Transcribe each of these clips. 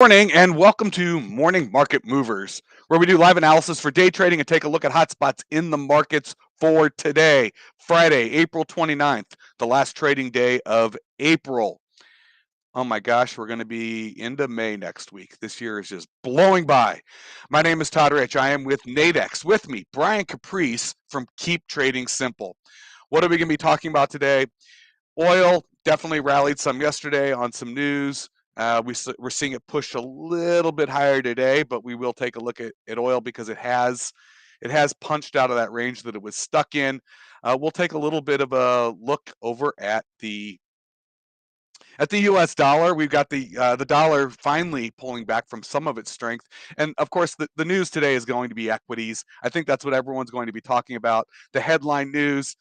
Morning and welcome to Morning Market Movers, where we do live analysis for day trading and take a look at hot spots in the markets for today, Friday, April 29th, the last trading day of April. Oh my gosh, we're going to be into May next week. This year is just blowing by. My name is Todd Rich. I am with Nadex. With me, Brian Caprice from Keep Trading Simple. What are we going to be talking about today? Oil definitely rallied some yesterday on some news. We're seeing it push a little bit higher today, but we will take a look at oil because it has punched out of that range that it was stuck in. We'll take a little bit of a look over at the U.S. dollar. We've got the dollar finally pulling back from some of its strength, and of course the news today is going to be equities. I think that's what everyone's going to be talking about. The headline news.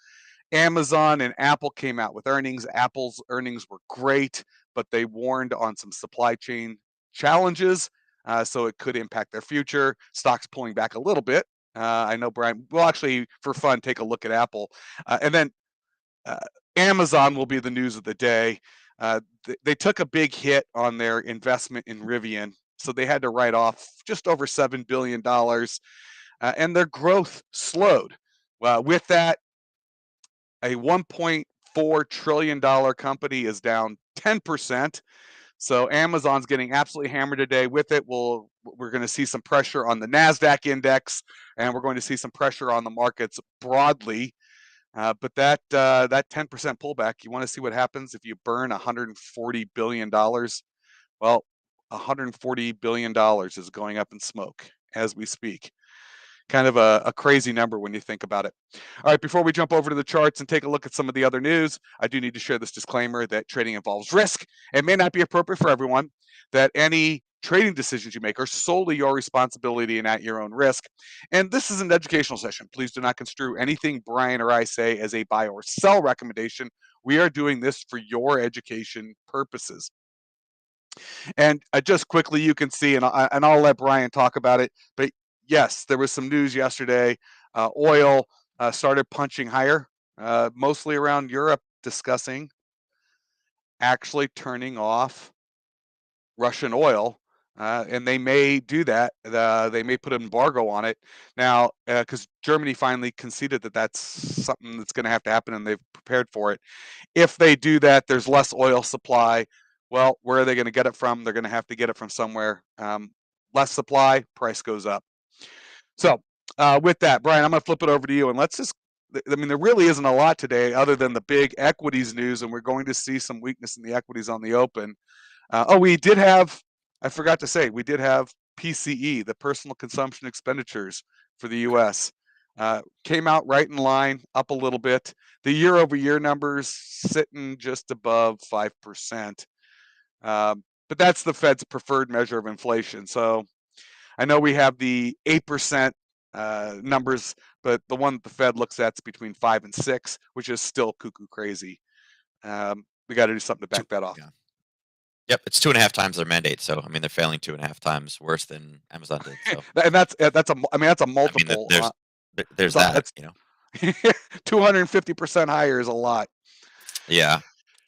Amazon and Apple came out with earnings. Apple's earnings were great, but they warned on some supply chain challenges, so it could impact their future. Stocks pulling back a little bit. I know, Brian. We'll actually, for fun, take a look at Apple, and then uh, Amazon will be the news of the day. They took a big hit on their investment in Rivian, so they had to write off just over $7 billion, and their growth slowed. With that, a $1.4 trillion company is down 10%. So Amazon's getting absolutely hammered today. With it, we're going to see some pressure on the NASDAQ index, and we're going to see some pressure on the markets broadly. But that 10% pullback, you want to see what happens if you burn $140 billion? Well, $140 billion is going up in smoke as we speak. Kind of a crazy number when you think about it. All right, before we jump over to the charts and take a look at some of the other news, I do need to share this disclaimer that trading involves risk and may not be appropriate for everyone, that any trading decisions you make are solely your responsibility and at your own risk. And this is an educational session. Please do not construe anything Brian or I say as a buy or sell recommendation. We are doing this for your education purposes. And just quickly, you can see, and I'll let Brian talk about it, but yes, there was some news yesterday. Oil started punching higher, mostly around Europe, discussing actually turning off Russian oil. And they may do that. They may put an embargo on it now because Germany finally conceded that that's something that's going to have to happen, and they've prepared for it. If they do that, there's less oil supply. Well, where are they going to get it from? They're going to have to get it from somewhere. Less supply, price goes up. So with that, Brian, I'm going to flip it over to you, and let's just. I mean, there really isn't a lot today other than the big equities news, and we're going to see some weakness in the equities on the open. We did have. I forgot to say, we did have PCE, the personal consumption expenditures for the U.S. Came out right in line, up a little bit. The year-over-year numbers sitting just above 5%. But that's the Fed's preferred measure of inflation. So I know we have the 8% numbers, but the one that the Fed looks at is between 5 and 6, which is still cuckoo crazy. We got to do something to back that off. Yeah. Yep, it's 2.5 times their mandate. So I mean, they're failing 2.5 times worse than Amazon did. So and that's a multiple. There's that, you know. 250% higher is a lot. Yeah.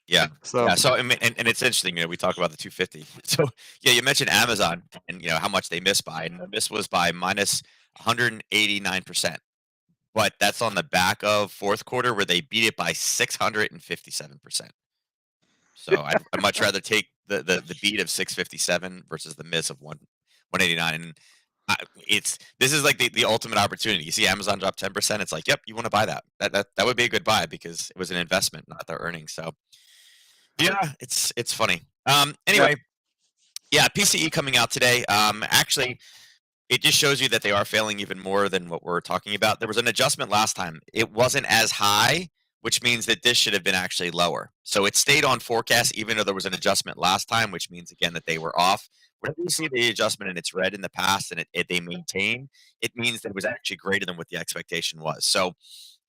Yeah. So Yeah. So I mean, and it's interesting, we talk about the 250. So yeah, you mentioned Amazon and how much they missed by, and the miss was by minus 189%. But that's on the back of fourth quarter where they beat it by 657%. So I'd much rather take the beat of 657 versus the miss of 189. And this is like the ultimate opportunity. You see Amazon drop 10%. It's like, yep, you want to buy that. That would be a good buy because it was an investment, not their earnings. So yeah, it's funny. Anyway, yeah, PCE coming out today. Actually, it just shows you that they are failing even more than what we're talking about. There was an adjustment last time. It wasn't as high, which means that this should have been actually lower. So it stayed on forecast, even though there was an adjustment last time, which means, again, that they were off. Whenever you see the adjustment and it's red in the past and they maintain, it means that it was actually greater than what the expectation was. So,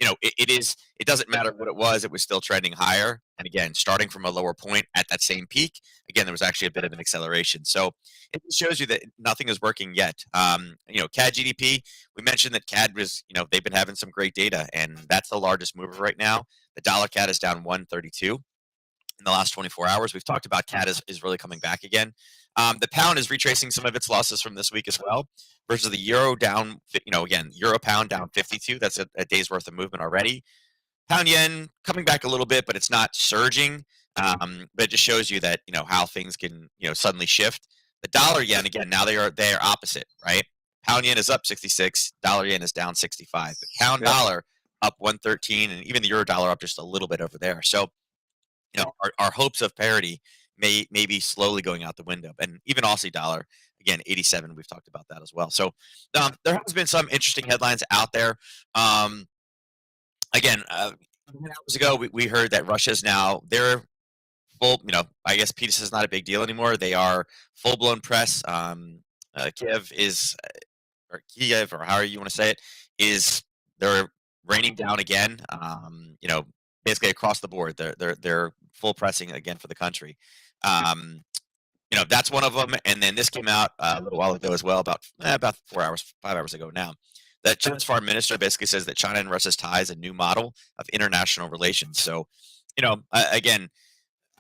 it doesn't matter what it was still trending higher. And again, starting from a lower point at that same peak, again, there was actually a bit of an acceleration. So it shows you that nothing is working yet. CAD GDP, we mentioned that CAD was, they've been having some great data, and that's the largest mover right now. The dollar CAD is down 132 in the last 24 hours. We've talked about CAD is really coming back again. The pound is retracing some of its losses from this week as well, versus the euro down. Again, euro pound down 52. That's a day's worth of movement already. Pound yen coming back a little bit, but it's not surging. But it just shows you that how things can suddenly shift. The dollar yen again, now they are opposite, right? Pound yen is up 66, dollar yen is down 65. But pound Yep. dollar up 113, and even the euro dollar up just a little bit over there. So our hopes of parity may be slowly going out the window. And even Aussie dollar, again, 87, we've talked about that as well. So there has been some interesting headlines out there. Again, hours ago, we heard that Russia's now, they're full, I guess peace is not a big deal anymore. They are full-blown press. Kiev is, or Kiev, or however you want to say it, is they're raining down again. Basically across the board, they're full pressing again for the country. That's one of them. And then this came out a little while ago as well, about 5 hours ago now, that China's foreign minister basically says that China and Russia's ties a new model of international relations. So, again,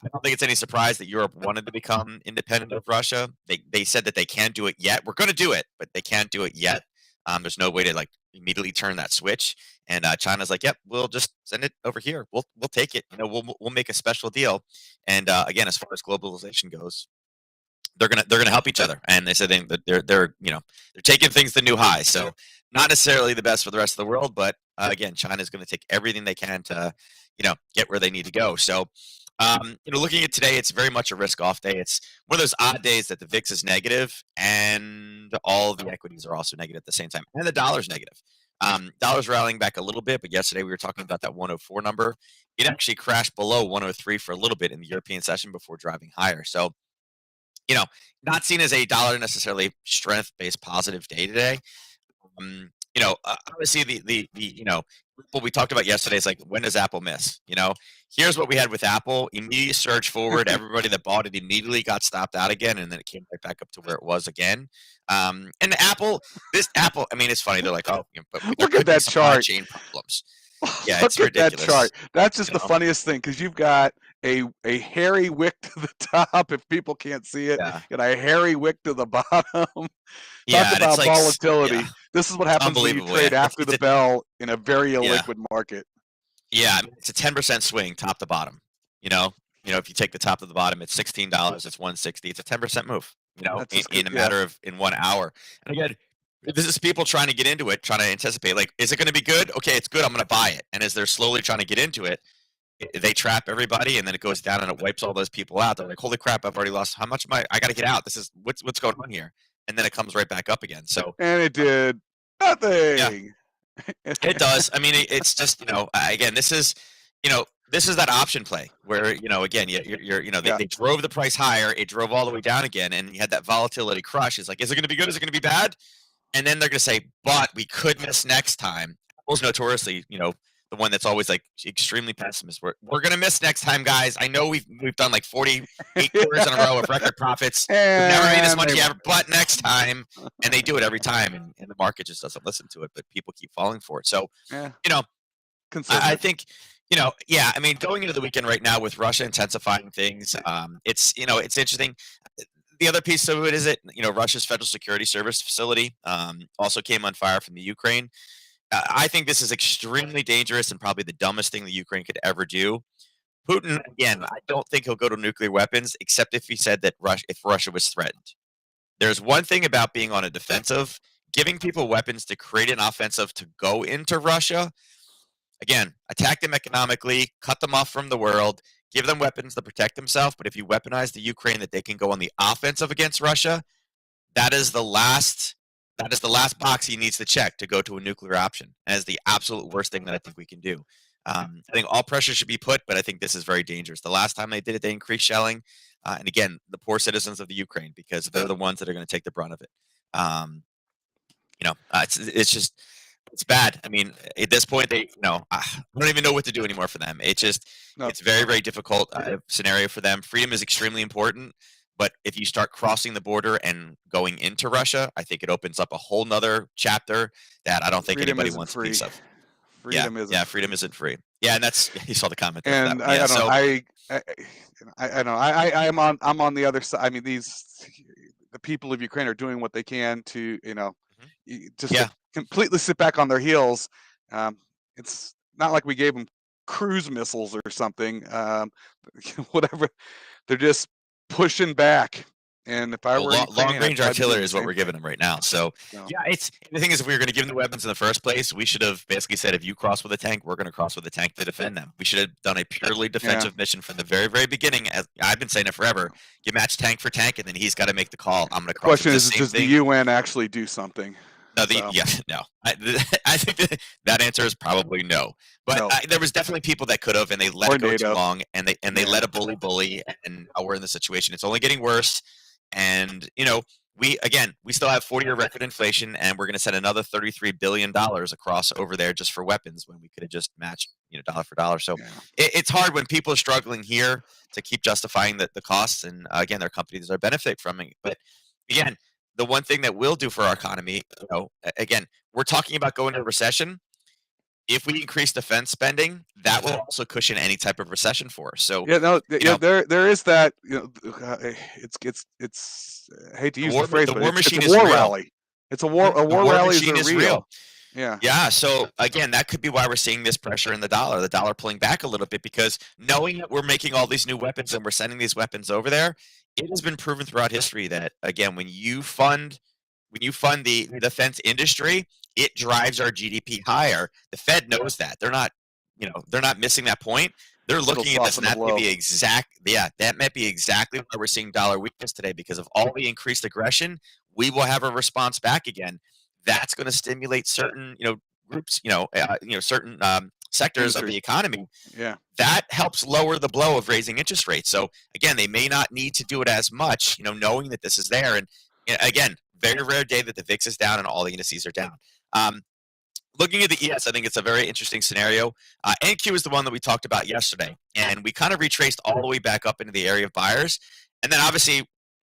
I don't think it's any surprise that Europe wanted to become independent of Russia. They said that they can't do it yet. We're going to do it, but they can't do it yet. There's no way to immediately turn that switch. And China's like, "Yep, we'll just send it over here. We'll take it. We'll make a special deal." And again, as far as globalization goes, they're gonna help each other. And they said that they're taking things to new highs. So not necessarily the best for the rest of the world, but again, China's going to take everything they can to get where they need to go. So looking at today, it's very much a risk-off day. It's one of those odd days that the VIX is negative and all the equities are also negative at the same time, and the dollar's negative. Dollar's rallying back a little bit, but yesterday we were talking about that 104 number. It actually crashed below 103 for a little bit in the European session before driving higher. So, not seen as a dollar necessarily strength-based positive day today. Obviously what we talked about yesterday is like, when does Apple miss? Here's what we had with Apple: immediate surge forward. Everybody that bought it immediately got stopped out again, and then it came right back up to where it was again. And this Apple, I mean, it's funny. They're like, oh, but there Look at could be that supply chart. chain problems. Yeah, Look it's at that ridiculous. chart. That's just the funniest thing, because you've got a hairy wick to the top, if people can't see it, Yeah. and a hairy wick to the bottom. Yeah, Talk and it's about like volatility. yeah, This is what it's happens when you unbelievable. trade Yeah, after the bell in a very yeah. illiquid market. Yeah, I mean, it's a 10% swing top to bottom. If you take the top to the bottom, it's $16, it's 160. It's a 10% move. That's In, just in good. a Yeah. matter of in 1 hour. And again, this is people trying to get into it, trying to anticipate. Like, is it going to be good? Okay, it's good. I'm going to buy it. And as they're slowly trying to get into it, they trap everybody, and then it goes down and it wipes all those people out. They're like, "Holy crap! I've already lost. How much am I got to get out. This is what's going on here." And then it comes right back up again. So And it did yeah, nothing. it does. I mean, it's just again, this is that option play where again, Yeah. they drove the price higher, it drove all the way down again, and you had that volatility crush. It's like, is it going to be good? Is it going to be bad? And then they're going to say, but we could miss next time. Apple's notoriously, the one that's always like extremely pessimist. We're going to miss next time, guys. I know we've done like 48 quarters in a row of record profits. We've never made this much ever, but next time. And they do it every time, and the market just doesn't listen to it, but people keep falling for it. So, Yeah. I think, yeah, I mean, going into the weekend right now with Russia intensifying things, it's interesting. The other piece of it is that Russia's Federal Security Service facility also came on fire from the Ukraine. I think this is extremely dangerous and probably the dumbest thing the Ukraine could ever do. Putin, again, I don't think he'll go to nuclear weapons, except if he said that if Russia was threatened. There's one thing about being on a defensive, giving people weapons to create an offensive to go into Russia. Again, attack them economically, cut them off from the world, give them weapons to protect themselves. But if you weaponize the Ukraine that they can go on the offensive against Russia, that is the last box he needs to check to go to a nuclear option. That is the absolute worst thing that I think we can do. I think all pressure should be put, but I think this is very dangerous. The last time they did it, they increased shelling. And again, the poor citizens of the Ukraine, because they're the ones that are going to take the brunt of it. It's bad. I mean, at this point, I don't even know what to do anymore for them. It's very, very difficult scenario for them. Freedom is extremely important. But if you start crossing the border and going into Russia, I think it opens up a whole nother chapter that I don't think Freedom anybody isn't wants a free. piece of. Freedom isn't free. freedom isn't free. Yeah, and that's you saw the comment there. And I don't know. I'm on the other side. I mean, the people of Ukraine are doing what they can to, just to completely sit back on their heels. It's not like we gave them cruise missiles or something. Whatever, they're just pushing back. And if I were long-range artillery is what we're giving them right now. So it's the thing is, if we were going to give them the weapons in the first place, we should have basically said, if you cross with a tank, we're going to cross with a tank to defend them. We should have done a purely defensive mission from the very, very beginning. As I've been saying it forever, you match tank for tank, and then he's got to make the call. I'm going to cross. The question is, does the UN actually do something? No, no. I think that answer is probably no. But there was definitely people that could have, and they let it go too long, and they let a bully, and now we're in the situation. It's only getting worse. And we still have 40-year record inflation, and we're going to send another $33 billion across over there just for weapons when we could have just matched dollar for dollar. So it's hard when people are struggling here to keep justifying the costs, and again, there are companies that are benefiting from it. But again, the one thing that will do for our economy, again, we're talking about going into recession. If we increase defense spending, that will also cushion any type of recession for us. So there is that. It's I hate to use the phrase, the but war machine it's a is war real. rally. It's a war rally is real. Yeah. So again, that could be why we're seeing this pressure in the dollar pulling back a little bit, because knowing that we're making all these new weapons and we're sending these weapons over there, it has been proven throughout history that, again, when you fund the defense industry, it drives our GDP higher. The Fed knows that. They're not missing that point. They're looking at this, and that may be exactly why we're seeing dollar weakness today, because of all the increased aggression. We will have a response back again. That's going to stimulate certain, groups, certain sectors of the economy. Yeah, that helps lower the blow of raising interest rates. So again, they may not need to do it as much, knowing that this is there. And again, very rare day that the VIX is down and all the indices are down. Looking at the ES, I think it's a very interesting scenario. NQ is the one that we talked about yesterday, and we kind of retraced all the way back up into the area of buyers. And then obviously,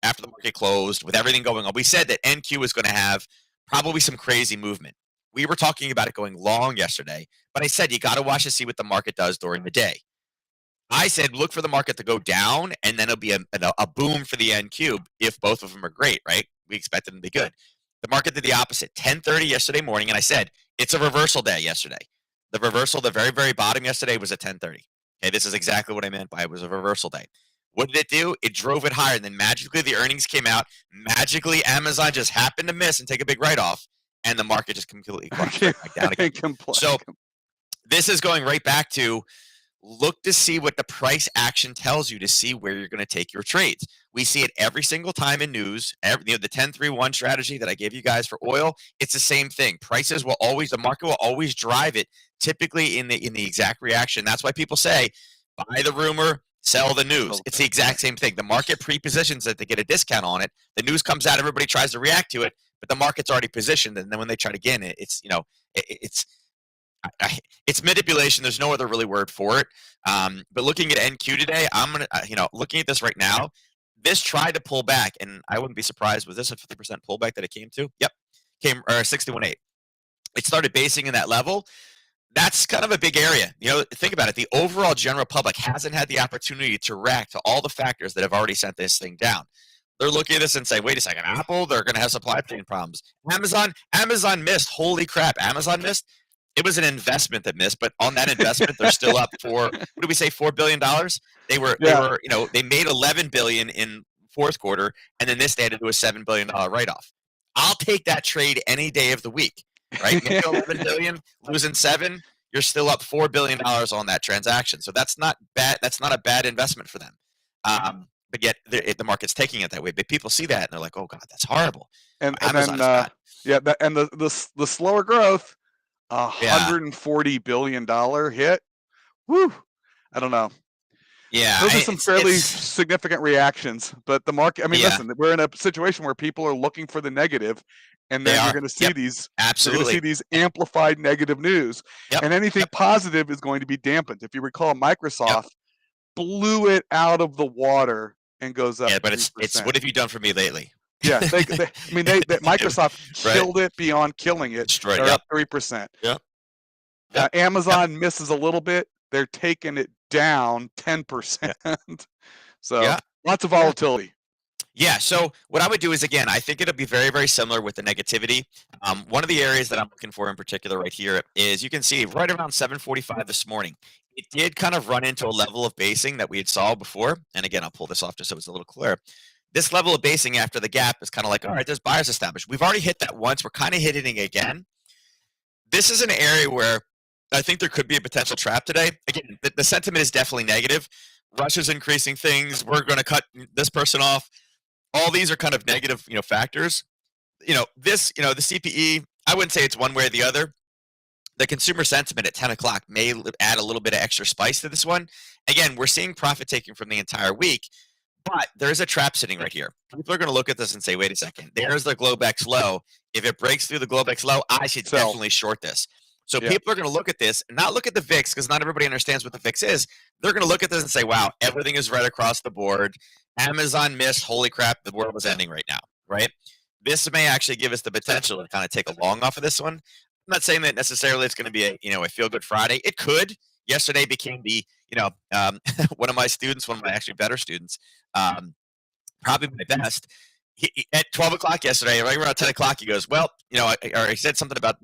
after the market closed, with everything going on, we said that NQ was going to have probably some crazy movement. We were talking about it going long yesterday, but I said you got to watch to see what the market does during the day. I said look for the market to go down, and then it'll be a boom for the NQ if both of them are great, right? We expect them to be good. The market did the opposite. 10:30 yesterday morning, and I said it's a reversal day yesterday. The reversal, the very, very bottom yesterday was at 10:30. Okay, this is exactly what I meant by it was a reversal day. What did it do? It drove it higher. And then magically the earnings came out. Magically, Amazon just happened to miss and take a big write-off, and the market just completely crashed back down again. So this is going right back to look to see what the price action tells you to see where you're going to take your trades. We see it every single time in news. The 10-3-1 strategy that I gave you guys for oil, it's the same thing. The market will always drive it, typically in the exact reaction. That's why people say, buy the rumor, sell the news. It's the exact same thing. The market pre-positions it to get a discount on it. The news comes out, everybody tries to react to it, but the market's already positioned, and then when they try to get in it, it's manipulation. There's no other really word for it. But looking at NQ today, looking at this right now, this tried to pull back, and I wouldn't be surprised. Was this a 50% pullback that it came to? Yep, 61.8. It started basing in that level. That's kind of a big area. Think about it. The overall general public hasn't had the opportunity to react to all the factors that have already sent this thing down. They're looking at this and say, wait a second, Apple, they're going to have supply chain problems. Amazon missed. Holy crap, Amazon missed. It was an investment that missed, but on that investment, they're still up for, what did we say, $4 billion? They made $11 billion in fourth quarter, and then they had to do a $7 billion write-off. I'll take that trade any day of the week. Right, make $11 billion, losing $7 billion, you're still up $4 billion on that transaction. So that's not bad. That's not a bad investment for them. But yet the market's taking it that way. But people see that and they're like, "Oh God, that's horrible." And then the slower growth, $140 billion hit. Woo! I don't know. Yeah, those are some fairly significant reactions. But the market, listen, we're in a situation where people are looking for the negative. And then you're going to see these amplified negative news, and anything positive is going to be dampened. If you recall, Microsoft blew it out of the water and goes up. Yeah, but it's what have you done for me lately? Yeah, Microsoft killed it beyond killing it. Destroyed. They're up 3%. Yep. Amazon misses a little bit. They're taking it down 10%. So Yeah. lots of volatility. Yeah. So what I would do is, again, I think it'll be very, very similar with the negativity. One of the areas that I'm looking for in particular right here is you can see right around 7:45 this morning, it did kind of run into a level of basing that we had saw before. And again, I'll pull this off just so it's a little clearer. This level of basing after the gap is kind of like, all right, there's buyers established. We've already hit that once. We're kind of hitting it again. This is an area where I think there could be a potential trap today. Again, the sentiment is definitely negative. Russia's increasing things. We're going to cut this person off. All these are kind of negative, factors. The CPE, I wouldn't say it's one way or the other. The consumer sentiment at 10 o'clock may add a little bit of extra spice to this one. Again, we're seeing profit taking from the entire week, but there's a trap sitting right here. People are going to look at this and say, wait a second, there's the Globex low. If it breaks through the Globex low, I should definitely short this. So people are going to look at this and not look at the VIX, because not everybody understands what the VIX is. They're going to look at this and say, wow, everything is right across the board. Amazon missed. Holy crap, the world is ending right now, right? This may actually give us the potential to kind of take a long off of this one. I'm not saying that necessarily it's going to be a feel good Friday. It could. Yesterday became the one of my students, one of my actually better students, probably my best. At 12 o'clock yesterday, right around 10 o'clock, he goes, well, or he said something about,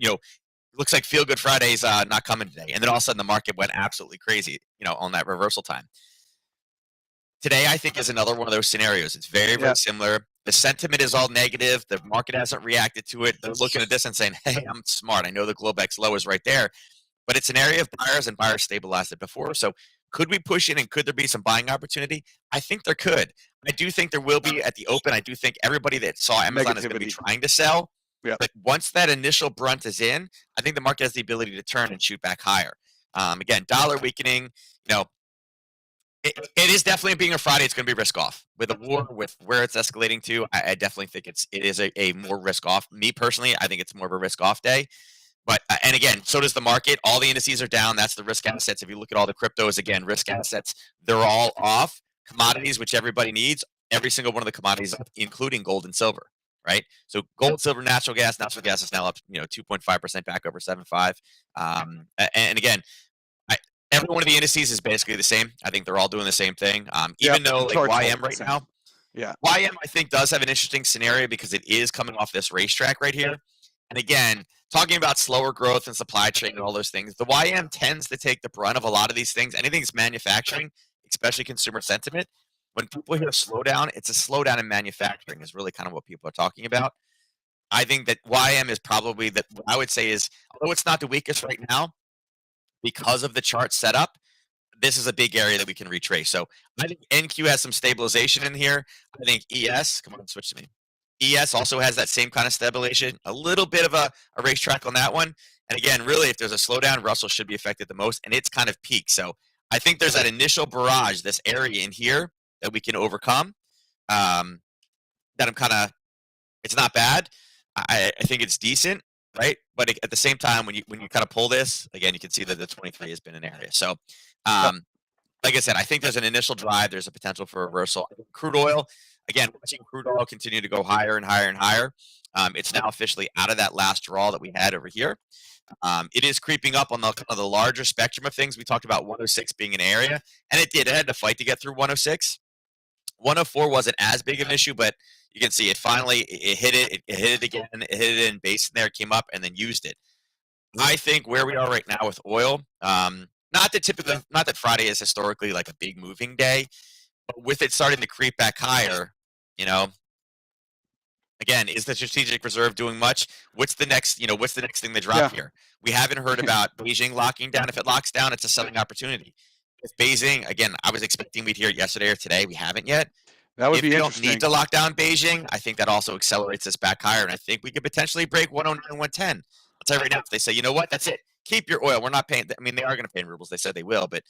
looks like Feel Good Friday's not coming today. And then all of a sudden the market went absolutely crazy, on that reversal time. Today, I think, is another one of those scenarios. It's very, very similar. The sentiment is all negative. The market hasn't reacted to it. They're looking at this and saying, hey, I'm smart. I know the Globex low is right there. But it's an area of buyers, and buyers stabilized it before. So could we push in, and could there be some buying opportunity? I think there could. I do think there will be at the open. I do think everybody that saw Amazon is going to be trying to sell. Yeah. But once that initial brunt is in, I think the market has the ability to turn and shoot back higher. Again, dollar weakening, it is definitely being a Friday. It's going to be risk off with the war, with where it's escalating to. I definitely think it is a more risk off. Me personally, I think it's more of a risk off day. But and again, so does the market. All the indices are down. That's the risk assets. If you look at all the cryptos, again, risk assets, they're all off. Commodities, which everybody needs, every single one of the commodities, including gold and silver, right? So gold, silver, natural gas is now up, 2.5% back over 7.5. And again, every one of the indices is basically the same. I think they're all doing the same thing. Even though YM right now, YM I think does have an interesting scenario because it is coming off this racetrack right here. And again, talking about slower growth and supply chain and all those things, the YM tends to take the brunt of a lot of these things. Anything that's manufacturing, especially consumer sentiment. When people hear slowdown, it's a slowdown in manufacturing is really kind of what people are talking about. I think that YM is probably what I would say is, although it's not the weakest right now, because of the chart setup, this is a big area that we can retrace. So I think NQ has some stabilization in here. I think ES, come on, switch to me. ES also has that same kind of stabilization, a little bit of a racetrack on that one. And again, really, if there's a slowdown, Russell should be affected the most, and it's kind of peaked. So I think there's that initial barrage, this area in here that we can overcome. That I'm kind of, it's not bad. I think it's decent, right? But at the same time, when you kind of pull this, again, you can see that the 23 has been an area. So, like I said, I think there's an initial drive. There's a potential for reversal. Crude oil, again, watching crude oil continue to go higher and higher and higher. It's now officially out of that last draw that we had over here. It is creeping up on the larger spectrum of things. We talked about 106 being an area, and it had to fight to get through 106. 104 wasn't as big of an issue, but you can see it finally hit it. It hit it again. It hit it in base in there, came up, and then used it. I think where we are right now with oil, not that Friday is historically like a big moving day, but with it starting to creep back higher, again, is the strategic reserve doing much? What's the next thing to drop here? We haven't heard about Beijing locking down. If it locks down, it's a selling opportunity. If Beijing, again, I was expecting we'd hear it yesterday or today. We haven't yet. That would be interesting. If we don't need to lock down Beijing, I think that also accelerates us back higher, and I think we could potentially break 109, 110. I'll tell you right now, if they say, you know what, that's it. Keep your oil. We're not paying. I mean, they are going to pay in rubles. They said they will, but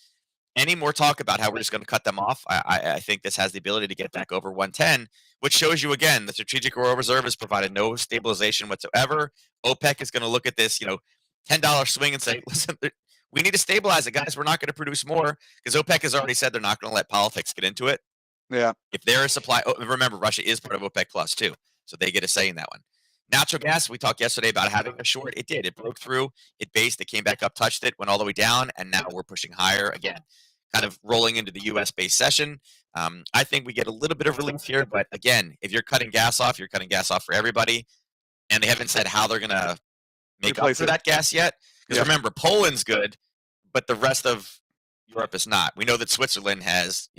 any more talk about how we're just going to cut them off, I think this has the ability to get back over 110, which shows you, again, the Strategic Oil Reserve has provided no stabilization whatsoever. OPEC is going to look at this, $10 swing and say, listen, we need to stabilize it, guys. We're not going to produce more because OPEC has already said they're not going to let politics get into it. Yeah. If there is supply, remember, Russia is part of OPEC Plus too, so they get a say in that one. Natural gas, we talked yesterday about having a short. It did. It broke through. It based. It came back up, touched it, went all the way down, and now we're pushing higher again, kind of rolling into the U.S. based session. I think we get a little bit of relief here, but again, if you're cutting gas off, you're cutting gas off for everybody, and they haven't said how they're going to make up for that gas yet. Because remember, Poland's good, but the rest of Europe is not. We know that Switzerland has,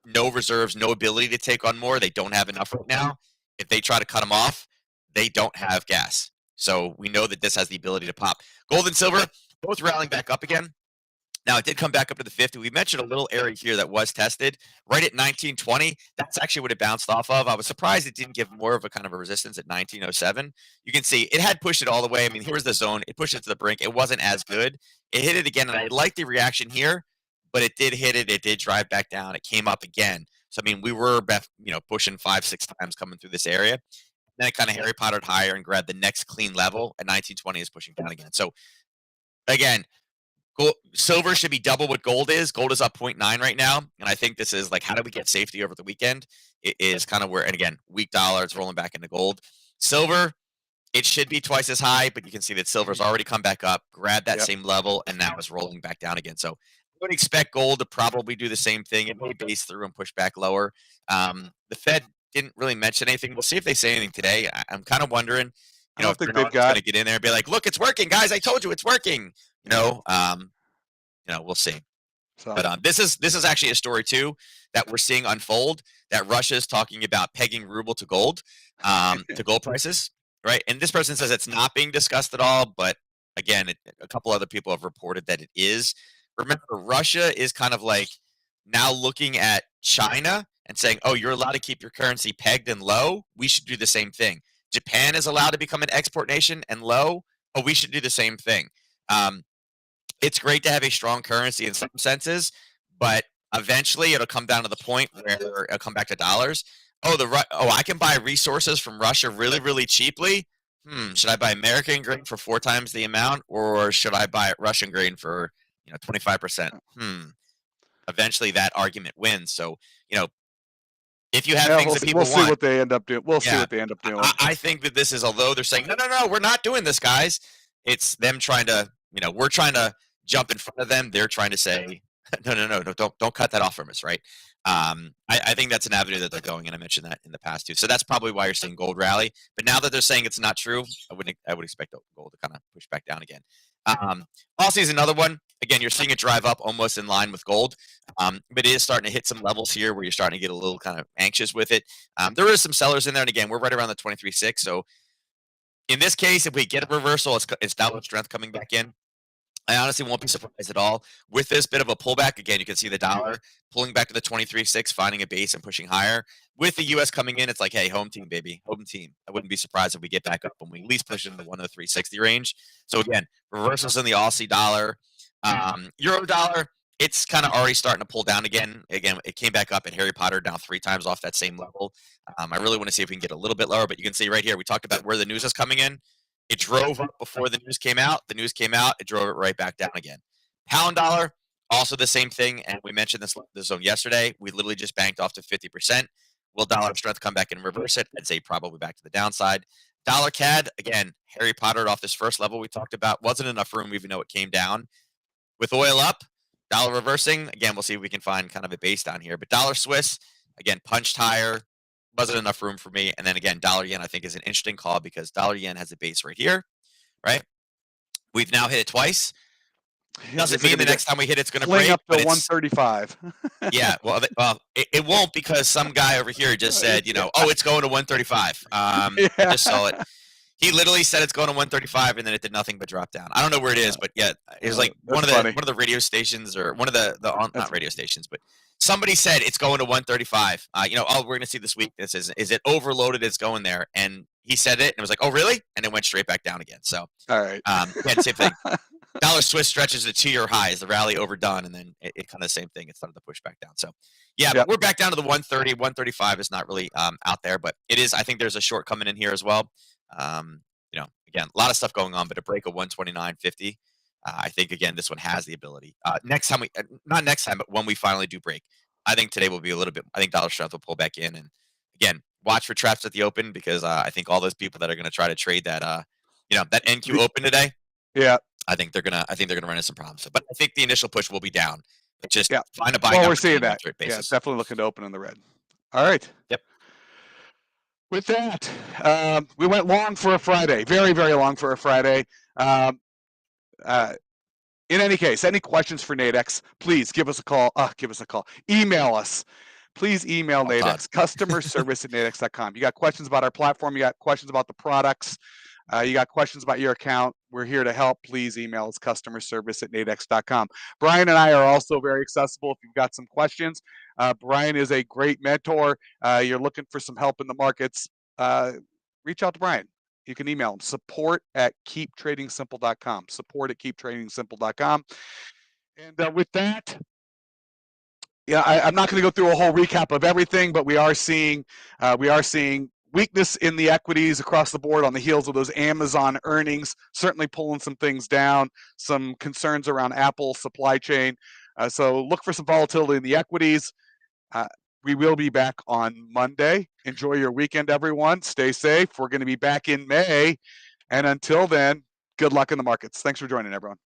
no reserves, no ability to take on more. They don't have enough right now. If they try to cut them off, they don't have gas. So we know that this has the ability to pop. Gold and silver, both rallying back up again. Now, it did come back up to the 50. We mentioned a little area here that was tested right at 1920. That's actually what it bounced off of. I was surprised it didn't give more of a kind of a resistance at 1907. You can see it had pushed it all the way. I mean, here was the zone. It pushed it to the brink. It wasn't as good. It hit it again, and I like the reaction here, but it did hit it. It did drive back down. It came up again. So, I mean, we were, pushing 5-6 times coming through this area. Then it kind of Harry Pottered higher and grabbed the next clean level at 1920 is pushing down again. So, again, silver should be double what gold is. Gold is up 0.9 right now. And I think this is like, how do we get safety over the weekend? It is kind of where, and again, weak dollar, it's rolling back into gold. Silver, it should be twice as high, but you can see that silver's already come back up, grabbed that same level, and now is rolling back down again. So I would expect gold to probably do the same thing. It may base through and push back lower. The Fed didn't really mention anything. We'll see if they say anything today. I'm kind of wondering, if they're going to get in there and be like, look, it's working, guys. I told you it's working. We'll see. So. But this is actually a story too that we're seeing unfold. That Russia is talking about pegging ruble to gold, to gold prices, right? And this person says it's not being discussed at all. But again, a couple other people have reported that it is. Remember, Russia is kind of like now looking at China and saying, "Oh, you're allowed to keep your currency pegged and low. We should do the same thing." Japan is allowed to become an export nation and low. Oh, we should do the same thing. It's great to have a strong currency in some senses, but eventually it'll come down to the point where it'll come back to dollars. I can buy resources from Russia really, really cheaply. Should I buy American grain for 4 times the amount, or should I buy Russian grain for 25%? Eventually that argument wins. So if you have things that people want, we'll see what they end up doing. We'll see what they end up doing. I think that this is, although they're saying no, we're not doing this, guys. It's them trying to, we're trying to jump in front of them. They're trying to say, no, don't cut that off from us, right? I think that's an avenue that they're going, and I mentioned that in the past too. So that's probably why you're seeing gold rally. But now that they're saying it's not true, I would expect gold to kind of push back down again. Aussie is another one. Again, you're seeing it drive up almost in line with gold, but it is starting to hit some levels here where you're starting to get a little kind of anxious with it. There is some sellers in there, and again, we're right around the 23.6. So in this case, if we get a reversal, it's downward strength coming back in. I honestly won't be surprised at all. With this bit of a pullback, again, you can see the dollar pulling back to the 23.6, finding a base and pushing higher. With the U.S. coming in, it's like, hey, home team, baby, home team. I wouldn't be surprised if we get back up and we at least push into the 103.60 range. So again, reversals in the Aussie dollar. Euro dollar, it's kind of already starting to pull down again. Again, it came back up at Harry Potter now 3 times off that same level. I really want to see if we can get a little bit lower, but you can see right here, we talked about where the news is coming in. It drove up before the news came out. The news came out. It drove it right back down again. Pound dollar, also the same thing. And we mentioned this zone yesterday. We literally just banked off to 50%. Will dollar strength come back and reverse it? I'd say probably back to the downside. Dollar CAD, again, Harry Potter off this first level we talked about. Wasn't enough room even though it came down. With oil up, dollar reversing. Again, we'll see if we can find kind of a base down here. But dollar Swiss, again, punched higher. Wasn't enough room for me. And then again, dollar yen I think is an interesting call because dollar yen has a base right here, right? We've now hit it twice. Doesn't mean the next time we hit it's going to break. Up to 135. Yeah, well, it won't because some guy over here just said, it's going to 135. I just saw it. He literally said it's going to 135, and then it did nothing but drop down. I don't know where it is, but yeah, it was like one of the radio stations or one of the not radio stations, but somebody said it's going to 135. We're going to see this week. This is it overloaded? It's going there, and he said it, and it was like, oh really? And it went straight back down again. So all right, yeah, same thing. Dollar Swiss stretches to 2-year highs. The rally overdone, and then it kind of the same thing. It started to push back down. So yeah, but we're back down to the 130. 135 is not really out there, but it is. I think there's a short coming in here as well. Again, a lot of stuff going on, but a break of 129.50. I think again, this one has the ability. Next time not next time, but when we finally do break, I think today will be a little bit. I think dollar strength will pull back in, and again, watch for traps at the open because I think all those people that are going to try to trade that that NQ open today, Yeah. I think they're gonna run into some problems. So, but I think the initial push will be down. But just Yeah. find a buying Well, we're opportunity seeing on a that. trade Yeah, it's basis. definitely looking to open in the red. All right. Yep. With that, we went long for a Friday. Very, very long for a Friday. In any case, any questions for Nadex, please give us a call. Email us. Please email Nadex, customerservice@nadex.com. You got questions about our platform, you got questions about the products, you got questions about your account, we're here to help. Please email us, customerservice@nadex.com. Brian and I are also very accessible if you've got some questions. Brian is a great mentor. You're looking for some help in the markets, reach out to Brian. You can email him, support@keeptradingsimple.com, support@keeptradingsimple.com. And with that, I'm not going to go through a whole recap of everything, but we are seeing weakness in the equities across the board on the heels of those Amazon earnings, certainly pulling some things down, some concerns around Apple supply chain. So look for some volatility in the equities. We will be back on Monday. Enjoy your weekend, everyone. Stay safe. We're going to be back in May. And until then, good luck in the markets. Thanks for joining, everyone.